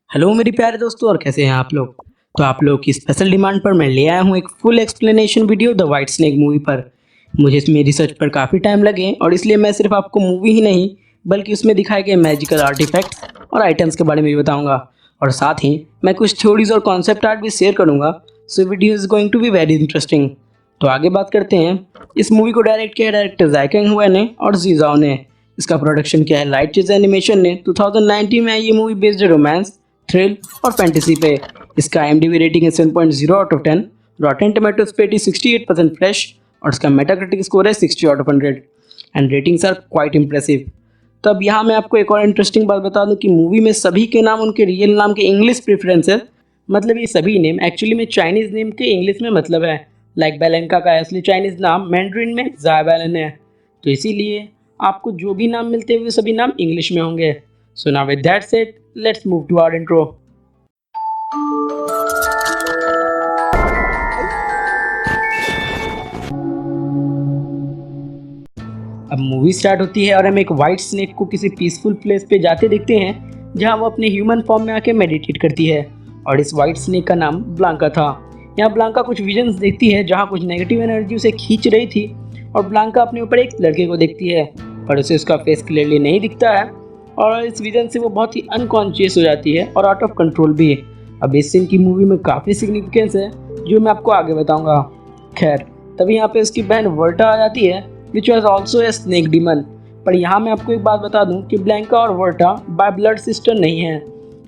Hello मेरे प्यारे दोस्तों और कैसे हैं आप लोग। तो आप लोग की स्पेशल डिमांड पर मैं ले आया हूँ एक full explanation video the white snake movie पर। मुझे इसमें रिसर्च पर काफ़ी टाइम लगे और इसलिए मैं सिर्फ आपको मूवी ही नहीं बल्कि उसमें दिखाए गए मैजिकल आर्टिफैक्ट्स और आइटम्स के बारे में भी बताऊंगा। और साथ ही मैं कुछ थ्योरीज और कॉन्सेप्ट आर्ट भी शेयर करूंगा। So video is going to be very interesting. तो आगे बात करते हैं। इस मूवी को डायरेक्ट किया डायरेक्टर जायकिंग हुआ ने और जीजाओ ने। इसका प्रोडक्शन किया है लाइट चीज एनिमेशन ने। 2019 में आई ये मूवी बेस्ड रोमांस, थ्रिल और फैंटेसी पे। इसका IMDb रेटिंग है 7.0 आउट ऑफ 10। रॉटेन टोमेटोज पे 68% फ्रेश और इसका मेटाक्रिटिक स्कोर है 60 out of 100 and ratings are quite impressive. तो अब यहाँ मैं आपको एक और इंटरेस्टिंग बात बता दूं कि मूवी में सभी के नाम उनके रियल नाम के इंग्लिश प्रेफरेंस है। मतलब ये सभी नेम एक्चुअली में चाइनीज़ नेम के इंग्लिश में मतलब है। लाइक बेलेंका का असली चाइनीज़ नाम मैंड्रिन में ज़ायबैलन है। तो इसीलिए आपको जो भी नाम मिलते हैं वे सभी नाम इंग्लिश में होंगे। So now with that said let's move to our intro. अब मूवी स्टार्ट होती है और हम एक वाइट स्नेक को किसी पीसफुल प्लेस पे जाते देखते हैं जहां वो अपने ह्यूमन फॉर्म में आके मेडिटेट करती है। और इस वाइट स्नेक का नाम ब्लांका था। यहाँ ब्लांका कुछ विजन्स देखती है जहां कुछ नेगेटिव एनर्जी उसे खींच रही थी। और ब्लांका अपने ऊपर एक लड़के को देखती है पर उसे उसका फेस क्लियरली नहीं दिखता है। और इस विजन से वो बहुत ही अनकॉन्शियस हो जाती है और आउट ऑफ कंट्रोल भी। अब इस सीन की मूवी में काफ़ी सिग्निफिकेंस है जो मैं आपको आगे बताऊंगा। खैर तभी यहाँ पे उसकी बहन वर्टा आ जाती है which was also a snake demon. पर यहाँ मैं आपको एक बात बता दूं कि ब्लैंका और वर्टा बाय ब्लड सिस्टर नहीं है।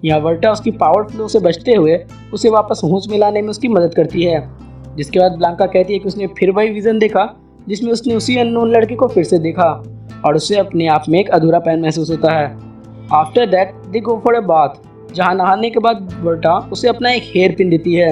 यहाँ वर्टा उसकी पावर फ्लो से बचते हुए उसे वापस होश में लाने में उसकी मदद करती है। जिसके बाद ब्लैंका कहती है कि उसने फिर वही विजन देखा जिसमें उसने उसी अननोन लड़के को फिर से देखा और उसे अपने आप में एक अधूरापन महसूस होता है। After that they go for a bath, जहाँ नहाने के बाद वर्टा उसे अपना एक हेयर पिन देती है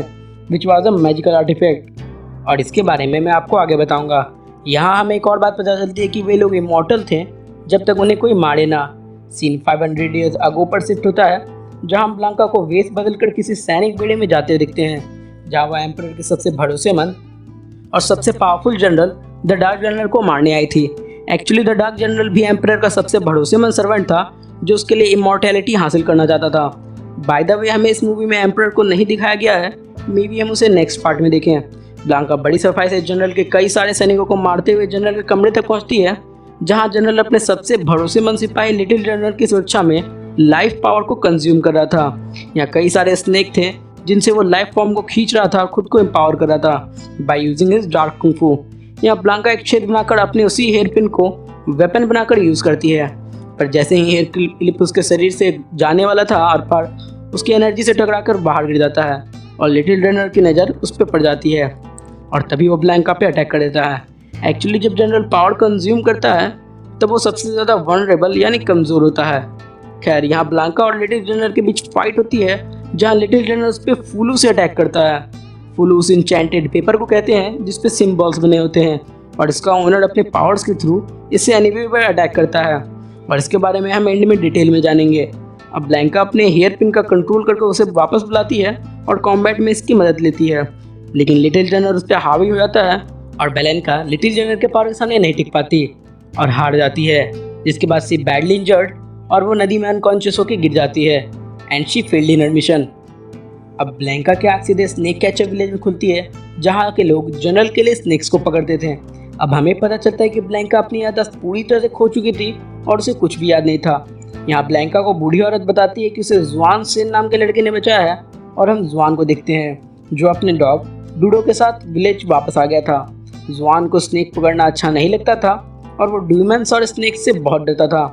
which was a magical artifact. और इसके बारे में मैं आपको आगे बताऊंगा। यहाँ हमें एक और बात पता चलती है कि वे लोग इमॉर्टल थे जब तक उन्हें कोई मारे ना। सीन 500 ईयर्स अगो पर शिफ्ट होता है जहाँ ब्लांका को वेश बदलकर किसी सैनिक बेड़े में जाते दिखते हैं जहाँ वह एम्परर के सबसे भरोसेमंद और सबसे powerful general the dark general को मारने आई थी। एक्चुअली द डार्क जनरल भी एम्परर का सबसे भरोसेमंद सर्वेंट था जो उसके लिए इमॉर्टैलिटी हासिल करना चाहता था। बाय द वे हमें इस मूवी में एम्परर को नहीं दिखाया गया है, मे बी हम उसे नेक्स्ट पार्ट में देखें। ब्लांका बड़ी सफाई से जनरल के कई सारे सैनिकों को मारते हुए जनरल के कमरे तक पहुंचती है जहां जनरल अपने सबसे भरोसेमंद सिपाही लिटिल जनरल की सुरक्षा में लाइफ पावर को कंज्यूम कर रहा था। यहाँ कई सारे स्नेक थे जिनसे वो लाइफ फॉर्म को खींच रहा था और खुद को एम्पावर कर रहा था by using his dark kung fu. यहाँ ब्लांका एक छेद बनाकर अपने उसी हेयर पिन को वेपन बनाकर यूज करती है। पर जैसे ही हेयर क्लिप उसके शरीर से जाने वाला था आर पार उसकी एनर्जी से टकराकर बाहर गिर जाता है और लिटिल जनरल की नज़र उस पर पड़ जाती है और तभी वो ब्लैंका पे अटैक कर देता है। एक्चुअली जब जनरल पावर कंज्यूम करता है तब वो सबसे ज़्यादा वनरेबल यानी कमज़ोर होता है। खैर यहाँ ब्लैंका और लिटिल जनरल के बीच फाइट होती है जहाँ लिटिल जनरल उस पर फूलू से अटैक करता है। फूलू उस इंचेंटेड पेपर को कहते हैं जिसपे सिम्बॉल्स बने होते हैं और इसका ओनर अपने पावर्स के थ्रू इससे एनिमी पर अटैक करता है और इसके बारे में हम एंड में डिटेल में जानेंगे। अब ब्लैंका अपने हेयर पिन का कंट्रोल करके उसे वापस बुलाती है और कॉम्बैट में इसकी मदद लेती है। लेकिन लिटिल जनरल उस पर हावी हो जाता है और बेलेंका लिटिल जनरल के पावर के सामने नहीं टिक पाती और हार जाती है। जिसके बाद सी बैडली इंजर्ड और वो नदी में अनकॉन्शियस होकर गिर जाती है and she failed in her mission. अब ब्लैंका की आँख सीधे स्नेक कैचर विलेज में खुलती है जहाँ के लोग जनरल के लिए स्नेक्स को पकड़ते थे। अब हमें पता चलता है कि ब्लैंका अपनी याददाश्त पूरी तरह से खो चुकी थी और उसे कुछ भी याद नहीं था। यहाँ ब्लैंका को बूढ़ी औरत बताती है कि उसे जुआन सेन नाम के लड़के ने बचाया है और हम जुआन को देखते हैं जो अपने डॉग डूडो के साथ विलेज वापस आ गया था। जुआन को स्नेक पकड़ना अच्छा नहीं लगता था और वो ड्यूमेंस और स्नेक से बहुत डरता था।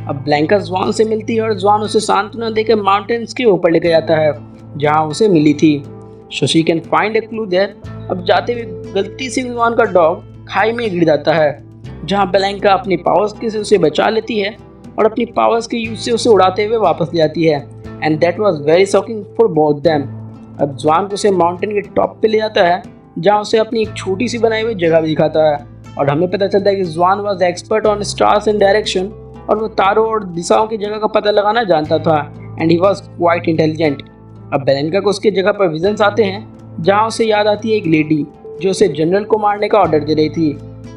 अब ब्लैंका जुआन से मिलती है और जुआन उसे सांत्वना देकर माउंटेन्स के ऊपर लेकर जाता है जहाँ उसे मिली थी। So she can find a clue there. अब जाते हुए गलती से जुआन का डॉग खाई में गिर जाता है जहाँ ब्लैंका अपनी पावर्स के से उसे बचा लेती है और अपनी पावर्स के यूज से उसे उड़ाते हुए वापस ले आती है and that was very shocking for both them. अब जुआन को उसे माउंटेन के टॉप पे ले जाता है जहाँ उसे अपनी एक छोटी सी बनाई हुई जगह भी दिखाता है और हमें पता चलता है कि जुआन was expert on stars and direction और वो तारों और दिशाओं की जगह का पता लगाना जानता था and he was quite intelligent. अब बेलेंका को उसकी जगह पर विजन्स आते हैं जहाँ उसे याद आती है एक लेडी जो उसे जनरल को मारने का ऑर्डर दे रही थी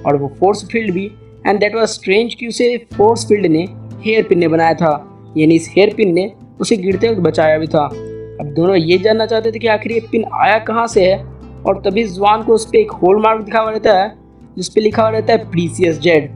और वो फोर्स फील्ड भी एंड दैट वाज स्ट्रेंज कि उसे फोर्स फील्ड ने हेयर पिन ने बनाया था। यानी इस हेयर पिन ने उसे गिरते वक्त बचाया भी था। अब दोनों ये जानना चाहते थे कि आखिर ये पिन आया कहाँ से है, और तभी जुआन को उस पर एक होल मार्क दिखा हुआ रहता है जिस पे लिखा हुआ रहता है प्रीसियस जेड,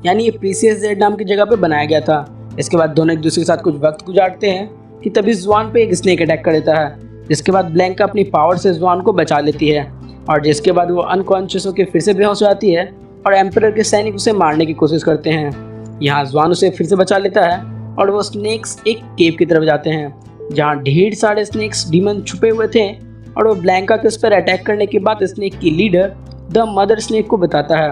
यानी ये प्रीसियस जेड नाम की जगह पे बनाया गया था। इसके बाद दोनों एक दूसरे के साथ कुछ वक्त गुजारते हैं कि तभी जुआन पे एक स्नेक अटैक कर देता है, जिसके बाद ब्लैंका अपनी पावर से जुआन को बचा लेती है, और जिसके बाद वो अनकॉन्शियस होकर फिर से बेहोश हो जाती है और एम्परर के सैनिक उसे मारने की कोशिश करते हैं। यहाँ जुआन उसे फिर से बचा लेता है और वो स्नेक्स एक केव की तरफ जाते हैं जहाँ ढेर सारे स्नेक्स डीमन छुपे हुए थे, और वो ब्लैंका के उस पर अटैक करने के बाद स्नेक की लीडर द मदर स्नेक को बताता है,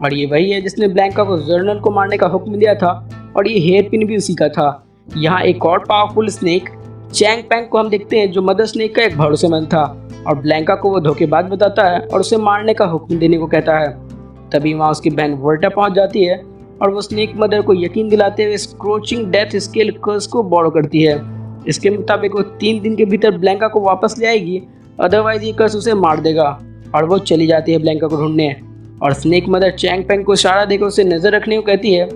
और ये वही है जिसने ब्लैंका को जर्नल को मारने का हुक्म दिया था, और ये हेयर पिन भी उसी का था। यहाँ एक और पावरफुल स्नेक चैंग पैंग को हम देखते हैं जो मदर स्नेक का एक भरोसेमंद था, और ब्लैंका को वो धोखेबाज बताता है और उसे मारने का हुक्म देने को कहता है। तभी वहाँ उसकी बहन वर्टा पहुँच जाती है और वो स्नेक मदर को यकीन दिलाते हुए स्क्रोचिंग डेथ स्केल कर्स को बोरो करती है। इसके मुताबिक वो 3 दिन के भीतर ब्लैंका को वापस ले आएगी, अदरवाइज ये कर्स उसे मार देगा, और वो चली जाती है ब्लैंका को ढूंढने। और स्नेक मदर चैंग पैंग को इशारा देकर उसे नजर रखने को कहती है।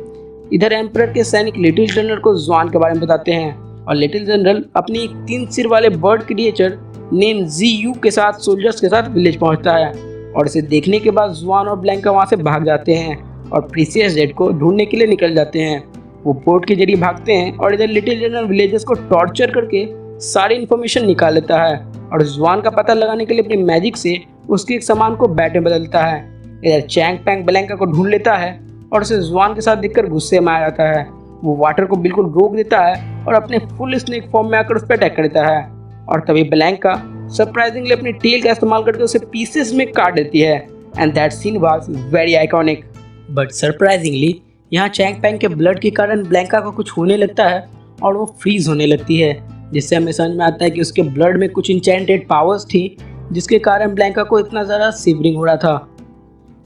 इधर एम्परर के सैनिक लिटिल जनरल को जुआन के बारे में बताते हैं, और लिटिल जनरल अपनी एक 3 सिर वाले बर्ड क्रिएचर नेम ZU के साथ सोल्जर्स के साथ विलेज पहुंचता है, और इसे देखने के बाद जुआन और ब्लैंका वहां से भाग जाते हैं और प्रीसियस जेड को ढूंढने के लिए निकल जाते हैं। वो बोट के जरिए भागते हैं, और इधर लिटिल जनरल विलेजर्स को टॉर्चर करके सारी इन्फॉर्मेशन निकाल लेता है, और जुआन का पता लगाने के लिए अपनी मैजिक से उसके एक सामान को बैट में बदलता है। इधर चैंग पैंग ब्लैंका को ढूंढ लेता है और उसे जुआन के साथ देखकर गुस्से में आ जाता है। वो वाटर को बिल्कुल रोक देता है और अपने फुल स्नेक फॉर्म में आकर उस पर अटैक करता है, और तभी ब्लैंका सरप्राइजिंगली अपनी टेल का इस्तेमाल करके उसे पीसेस में काट देती है, and that scene was very iconic. But surprisingly यहाँ चैंग पैंग के ब्लड के कारण ब्लैंका को कुछ होने लगता है और वो फ्रीज होने लगती है, जिससे हमें समझ में आता है कि उसके ब्लड में कुछ इंचेंटेड पावर्स थी जिसके कारण ब्लैंका को इतना ज़्यादा सिवरिंग हो रहा था।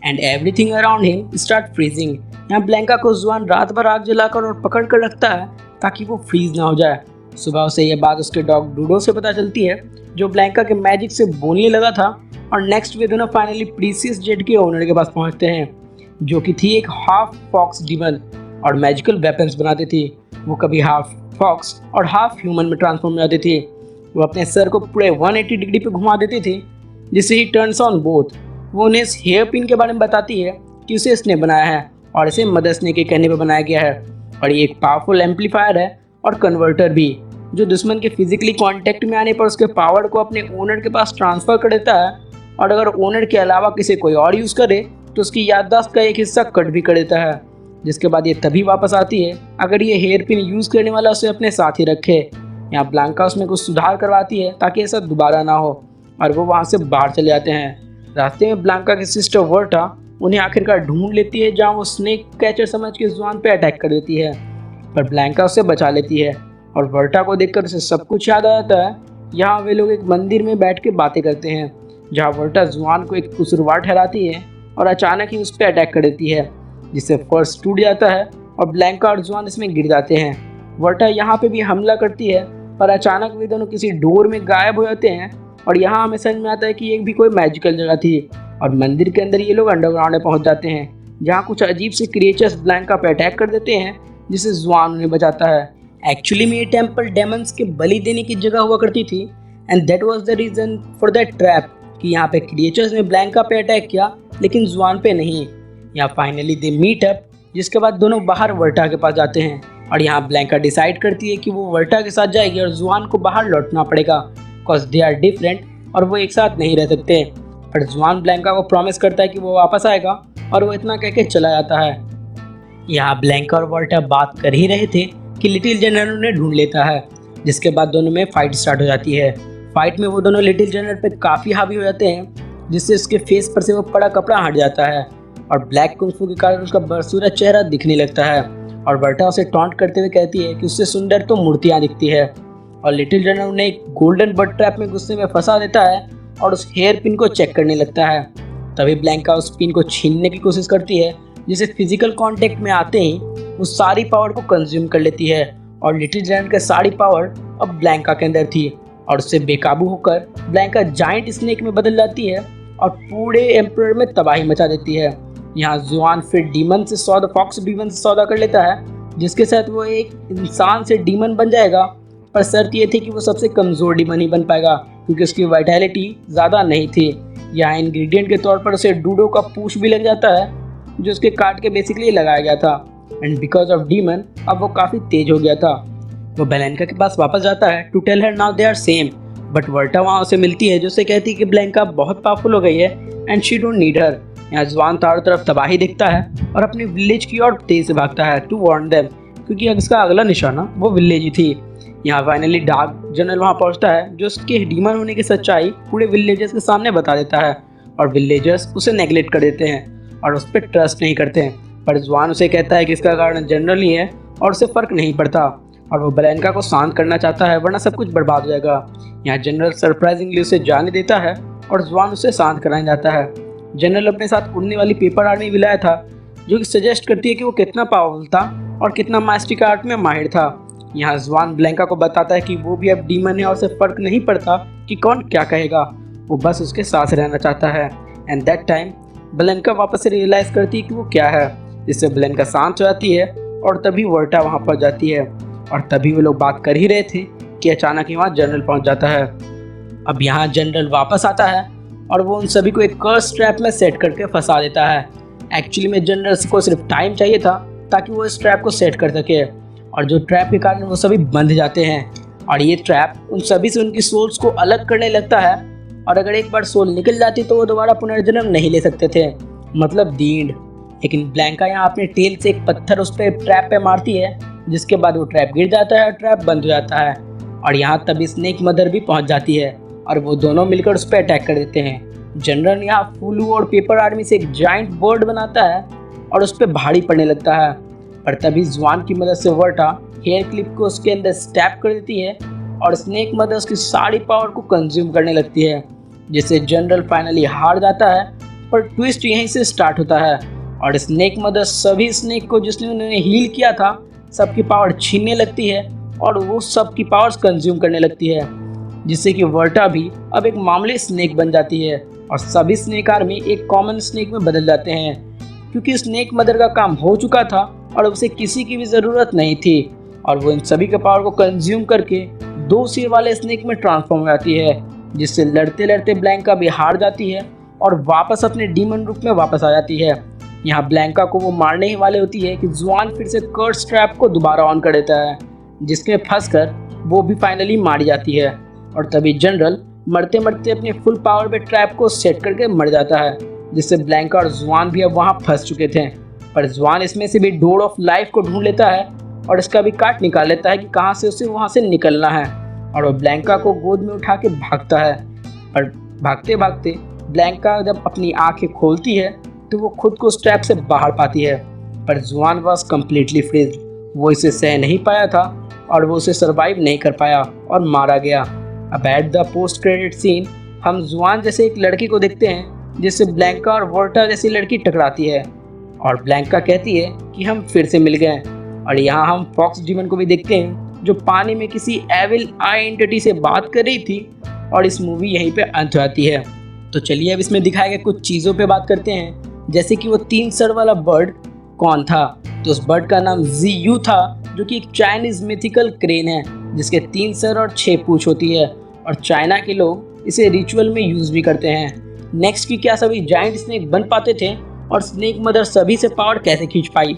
And everything around him start freezing. यहाँ ब्लैंका को जुआन रात भर आग जलाकर और पकड़ कर रखता है ताकि वो फ्रीज ना हो जाए। सुबह उसे यह बात उसके डॉग डूडो से पता चलती है जो ब्लैंका के मैजिक से बोलने लगा था, और नेक्स्ट वे दोनों फाइनली प्रीसियस जेड के ओनर के पास पहुंचते हैं जो कि थी एक हाफ फॉक्स डीमन और मैजिकल वेपन्स बनाती थी। वो कभी हाफ फॉक्स और हाफ ह्यूमन में ट्रांसफॉर्म हो जाती थी। वो अपने सर को पूरे 180 डिग्री पे घुमा देती थी जिससे ही टर्न्स ऑन बोथ। वो उन्हें इस हेयर पिन के बारे में बताती है कि उसे इसने बनाया है और इसे मदर स्नेक के कहने पर बनाया गया है, और ये एक पावरफुल एम्पलीफायर है और कन्वर्टर भी जो दुश्मन के फिजिकली कांटेक्ट में आने पर उसके पावर को अपने ओनर के पास ट्रांसफ़र कर देता है, और अगर ओनर के अलावा किसी कोई और यूज़ करे तो उसकी याददाश्त का एक हिस्सा कट भी कर देता है, जिसके बाद ये तभी वापस आती है अगर ये हेयर पिन यूज़ करने वाला उसे अपने साथ ही रखे। यहाँ ब्लैंका उसमें कुछ सुधार करवाती है ताकि ऐसा दोबारा ना हो, और वो वहाँ से बाहर चले जाते हैं। रास्ते में ब्लैंका की सिस्टर वर्टा उन्हें आखिरकार ढूंढ लेती है जहाँ वो स्नेक कैचर समझ के जुआन पे अटैक कर देती है, पर ब्लैंका उसे बचा लेती है, और वर्टा को देखकर उसे सब कुछ याद आ जाता है। यहाँ वे लोग एक मंदिर में बैठ के बातें करते हैं जहाँ वर्टा जुआन को एक कसूरवार ठहराती है और अचानक ही उस पर अटैक कर देती है जिससे फर्श टूट जाता है और ब्लैंका और जुआन इसमें गिर जाते हैं। वर्टा यहाँ पे भी हमला करती है पर अचानक वे दोनों किसी डोर में गायब हो जाते हैं, और यहाँ हमें समझ में आता है कि ये भी कोई मैजिकल जगह थी, और मंदिर के अंदर ये लोग अंडरग्राउंड में पहुँच जाते हैं जहाँ कुछ अजीब से क्रिएचर्स ब्लैंका पे अटैक कर देते हैं जिससे जुआन उन्हें बचाता है। एक्चुअली में ये टेम्पल डेमन्स के बलि देने की जगह हुआ करती थी, and that was the reason for that trap कि यहाँ पे क्रिएचर्स ने ब्लैंका पे अटैक किया लेकिन जुआन पे नहीं। यहाँ फाइनली दे मीट अप, जिसके बाद दोनों बाहर वर्टा के पास जाते हैं, और यहाँ ब्लैंका डिसाइड करती है कि वो वर्टा के साथ जाएगी और जुआन को बाहर लौटना पड़ेगा बिकॉज दे आर डिफरेंट और वो एक साथ नहीं रह सकते। पर जुआन ब्लैंका को प्रॉमिस करता है कि वो वापस आएगा, और वो इतना कह के चला जाता है। यहाँ ब्लैंका और वर्टा बात कर ही रहे थे कि लिटिल जनरल उन्हें ढूंढ लेता है, जिसके बाद दोनों में फाइट स्टार्ट हो जाती है। फाइट में वो दोनों लिटिल जनरल पे काफ़ी हावी हो जाते हैं जिससे उसके फेस पर से वो पड़ा कपड़ा हट जाता है, और ब्लैक कुंफू के कारण उसका बदसूरत चेहरा दिखने लगता है, और वर्टा उसे टॉन्ट करते हुए कहती है कि उससे सुंदर तो मूर्तियाँ दिखती है, और लिटिल जनरल उन्हें एक गोल्डन बर्ड ट्रैप में गुस्से में फंसा देता है और उस हेयर पिन को चेक करने लगता है। तभी ब्लैंका उस पिन को छीनने की कोशिश करती है जिसे फिजिकल कांटेक्ट में आते ही वो सारी पावर को कंज्यूम कर लेती है, और लिटिल जनरल के सारी पावर अब ब्लैंका के अंदर थी, और उससे बेकाबू होकर ब्लैंका जाइंट स्नेक में बदल जाती है और पूरे एम्परर में तबाही मचा देती है। यहाँ जुआन फिर डीमन से सौदा फॉक्स डीमन से सौदा कर लेता है जिसके साथ वो एक इंसान से डीमन बन जाएगा। पर शर्त ये थी कि वो सबसे कमज़ोर डीमन ही बन पाएगा क्योंकि उसकी वाइटैलिटी ज़्यादा नहीं थी। यहाँ इंग्रेडिएंट के तौर पर उसे डूडो का पूछ भी लग जाता है जो उसके काट के बेसिकली लगाया गया था। एंड बिकॉज ऑफ डीमन अब वो काफ़ी तेज हो गया था। वो ब्लैंका के पास वापस जाता है to tell her now they are same, but वर्टा वहाँ उसे मिलती है जो उसे कहती है कि ब्लैंका बहुत पावरफुल हो गई है एंड शी डोंट नीड हर। यहाँ जुआन चारों तरफ तबाही दिखता है और अपनी विलेज की ओर तेज से भागता है टू वार्न देम, क्योंकि इसका अगला निशाना वो विलेज ही थी। यहाँ फाइनली डार्क जनरल वहाँ पहुँचता है जो उसके डीमन होने की सच्चाई पूरे विलेजर्स के सामने बता देता है और विलेजर्स उसे नेगलेक्ट कर देते हैं और उस पर ट्रस्ट नहीं करते हैं। पर जुआन उसे कहता है कि इसका कारण जनरल ही है और उसे फ़र्क नहीं पड़ता और वो ब्लैंका को शांत करना चाहता है वरना सब कुछ बर्बाद हो जाएगा। यहाँ जनरल सरप्राइजिंगली उसे जाने देता है और जुआन उसे शांत कराने जाता है। जनरल अपने साथ उड़ने वाली पेपर आर्मी भी लाया था जो कि सजेस्ट करती है कि वो कितना पावरफुल था और कितना मास्टिक आर्ट में माहिर था। यहाँ जुआन ब्लैंका को बताता है कि वो भी अब डीमन है और उसे फ़र्क नहीं पड़ता कि कौन क्या कहेगा, वो बस उसके साथ रहना चाहता है। एंड दैट टाइम ब्लैंका वापस से रियलाइज़ करती है कि वो क्या है, जिससे ब्लैंका शांत हो जाती है और तभी वर्टा वहाँ पहुँच जाती है। और तभी वो लोग बात कर ही रहे थे कि अचानक ही वहाँ जनरल पहुँच जाता है। अब यहाँ जनरल वापस आता है और वो उन सभी को एक कर्स ट्रैप में सेट करके फंसा देता है। एक्चुअली में जनरल को सिर्फ टाइम चाहिए था ताकि वो इस ट्रैप को सेट कर सके और जो ट्रैप के कारण वो सभी बंध जाते हैं और ये ट्रैप उन सभी से उनकी सोल्स को अलग करने लगता है और अगर एक बार सोल निकल जाती तो वो दोबारा पुनर्जन्म नहीं ले सकते थे, मतलब दींड। लेकिन ब्लैंका यहाँ अपने टेल से एक पत्थर उस पर ट्रैप पे मारती है जिसके बाद वो ट्रैप गिर जाता है और ट्रैप बंद हो जाता है। और यहाँ तभी स्नेक मदर भी पहुँच जाती है और वो दोनों मिलकर उस पर अटैक कर देते हैं। जनरल यहाँ फूलू और पेपर आर्मी से एक जाइंट बोर्ड बनाता है और उस पर भारी पड़ने लगता है। पर तभी जुआन की मदद से वर्टा हेयर क्लिप को उसके अंदर स्टैप कर देती है और स्नेक मदर उसकी सारी पावर को कंज्यूम करने लगती है, जिससे जनरल फाइनली हार जाता है। पर ट्विस्ट यहीं से स्टार्ट होता है और स्नेक मदर सभी स्नेक को जिसने उन्होंने हील किया था सबकी पावर छीनने लगती है और वो सबकी पावर्स कंज्यूम करने लगती है, जिससे कि वर्टा भी अब एक मामूली स्नेक बन जाती है और सभी स्नेक आर्मी एक कॉमन स्नेक में बदल जाते हैं क्योंकि स्नेक मदर का काम हो चुका था और उसे किसी की भी ज़रूरत नहीं थी और वो इन सभी के पावर को कंज्यूम करके 2 सिर वाले स्नेक में ट्रांसफॉर्म हो जाती है, जिससे लड़ते लड़ते ब्लैंका भी हार जाती है और वापस अपने डीमन रूप में वापस आ जाती है। यहाँ ब्लैंका को वो मारने ही वाले होती है कि जुआन फिर से कर्स ट्रैप को दोबारा ऑन कर देता है, जिसमें फंसकर वो भी फाइनली मारी जाती है और तभी जनरल मरते मरते अपने फुल पावर पे ट्रैप को सेट करके मर जाता है, जिससे ब्लैंका और जुआन भी अब वहाँ फंस चुके थे। पर जुआन इसमें से भी डोर ऑफ लाइफ को ढूंढ लेता है और इसका भी काट निकाल लेता है कि कहाँ से उसे वहाँ से निकलना है और वो ब्लैंका को गोद में उठा के भागता है। पर भागते भागते ब्लैंका जब अपनी आंखें खोलती है तो वो खुद को उस ट्रैप से बाहर पाती है, पर जुआन वॉज कम्प्लीटली फ्रीज। वो इसे सह नहीं पाया था और वो उसे सर्वाइव नहीं कर पाया और मारा गया। अब at the post credit scene हम जुआन जैसे एक लड़की को देखते हैं जिससे ब्लैंका और वर्टा जैसी लड़की टकराती है और ब्लैंका कहती है कि हम फिर से मिल गए। और यहाँ हम फॉक्स डीमन को भी देखते हैं जो पानी में किसी एविल आई एंटिटी से बात कर रही थी और इस मूवी यहीं पे अंत होती है। तो चलिए अब इसमें दिखाए गए कुछ चीज़ों पे बात करते हैं, जैसे कि वो 3 सर वाला बर्ड कौन था। तो उस बर्ड का नाम ZU था जो कि एक चाइनीज़ मिथिकल क्रेन है जिसके 3 सर और 6 पूँछ होती है और चाइना के लोग इसे रिचुअल में यूज़ भी करते हैं। नेक्स्ट की क्या सभी जाइंट स्नेक बन पाते थे और स्नेक मदर सभी से पावर कैसे खींच पाई?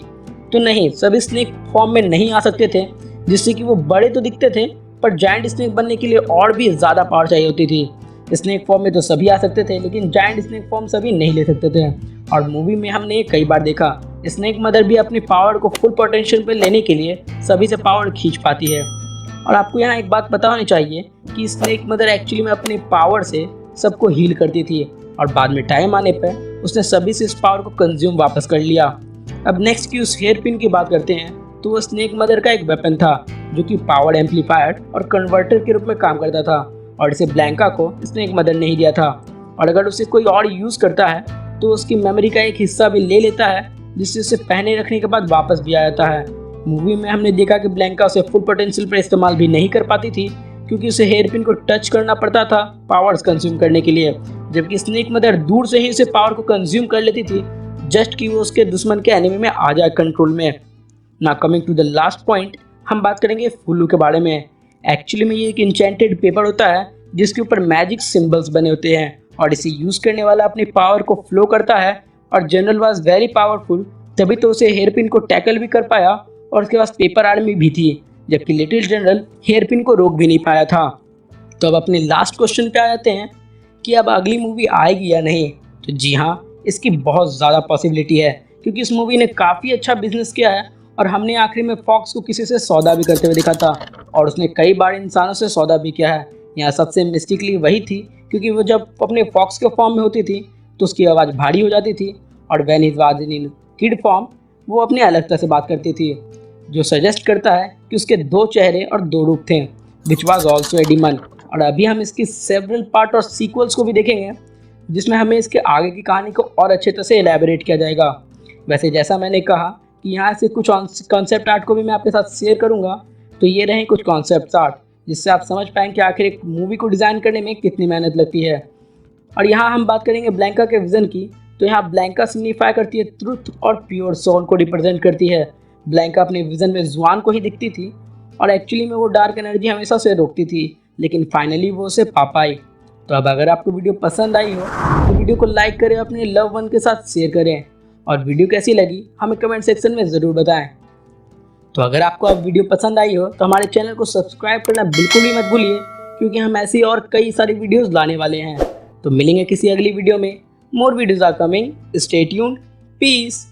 तो नहीं, सभी स्नेक फॉर्म में नहीं आ सकते थे, जिससे कि वो बड़े तो दिखते थे पर जाइंट स्नेक बनने के लिए और भी ज़्यादा पावर चाहिए होती थी। स्नेक फॉर्म में तो सभी आ सकते थे लेकिन जाइंट स्नेक फॉर्म सभी नहीं ले सकते थे। और मूवी में हमने ये कई बार देखा, स्नेक मदर भी अपनी पावर को फुल पोटेंशियल पे लेने के लिए सभी से पावर खींच पाती है। और आपको यहाँ एक बात पता होनी चाहिए कि स्नेक मदर एक्चुअली में अपनी पावर से सबको हील करती थी और बाद में टाइम आने पर उसने सभी से इस पावर को कंज्यूम वापस कर लिया। अब नेक्स्ट की उस हेयर पिन की बात करते हैं तो वो स्नेक मदर का एक वेपन था जो कि पावर एम्पलीफायर और कन्वर्टर के रूप में काम करता था और इसे ब्लैंका को स्नेक मदर ने ही दिया था। और अगर उसे कोई और यूज़ करता है तो उसकी मेमोरी का एक हिस्सा भी ले लेता है, जिससे उसे पहने रखने के बाद वापस भी आ जाता है। मूवी में हमने देखा कि ब्लैंका उसे फुल पोटेंशियल पर इस्तेमाल भी नहीं कर पाती थी क्योंकि उसे हेयर पिन को टच करना पड़ता था पावर्स कंज्यूम करने के लिए, जबकि स्नेक मदर दूर से ही उसे पावर को कंज्यूम कर लेती थी जस्ट कि वो उसके दुश्मन के एनिमी में आ जाए कंट्रोल में। ना coming to the last point, हम बात करेंगे फुल्लू के बारे में। एक्चुअली में ये एक इंचेंटेड पेपर होता है जिसके ऊपर मैजिक सिंबल्स बने होते हैं और इसे यूज करने वाला अपनी पावर को फ्लो करता है। और जनरल वाज वेरी पावरफुल, तभी तो उसे हेयरपिन को टैकल भी कर पाया और उसके पास पेपर आर्मी भी थी, जबकि लिटिल जनरल हेयरपिन को रोक भी नहीं पाया था। तो अब अपने लास्ट क्वेश्चन पे आ जाते हैं कि अब अगली मूवी आएगी या नहीं। तो जी हाँ, इसकी बहुत ज़्यादा पॉसिबिलिटी है क्योंकि इस मूवी ने काफ़ी अच्छा बिजनेस किया है और हमने आखिरी में फॉक्स को किसी से सौदा भी करते हुए देखा था और उसने कई बार इंसानों से सौदा भी किया है। यहाँ सबसे मिस्टिकली वही थी क्योंकि वो जब अपने फॉक्स के फॉर्म में होती थी तो उसकी आवाज़ भारी हो जाती थी और when is was in kid form वो अपने अलग तरह से बात करती थी, जो सजेस्ट करता है कि उसके 2 चेहरे और 2 रूप थे, which was also a demon. और अभी हम इसकी सेवरल पार्ट और सीक्वल्स को भी देखेंगे जिसमें हमें इसके आगे की कहानी को और अच्छे तरह से एलैबोरेट किया जाएगा। वैसे जैसा मैंने कहा कि यहाँ से कुछ कॉन्सेप्ट आर्ट को भी मैं आपके साथ शेयर करूँगा, तो ये रहे कुछ कॉन्सेप्ट आर्ट जिससे आप समझ पाएंगे कि आखिर एक मूवी को डिज़ाइन करने में कितनी मेहनत लगती है। और यहाँ हम बात करेंगे ब्लैंका के विज़न की, तो यहाँ ब्लैंका सिग्निफाई करती है ट्रुथ और प्योर सोल को रिप्रेजेंट करती है। ब्लैंका अपने विज़न में जुआन को ही दिखती थी और एक्चुअली में वो डार्क एनर्जी हमेशा से रोकती थी, लेकिन फाइनली वो उसे पा पाई। तो अब अगर आपको वीडियो पसंद आई हो तो वीडियो को लाइक करें, अपने लव वन के साथ शेयर करें और वीडियो कैसी लगी हमें कमेंट सेक्शन में ज़रूर बताएं। तो अगर आपको अब वीडियो पसंद आई हो तो हमारे चैनल को सब्सक्राइब करना बिल्कुल भी मत भूलिए क्योंकि हम ऐसी और कई सारी वीडियोस लाने वाले हैं। तो मिलेंगे किसी अगली वीडियो में। More videos are coming, stay tuned, piece.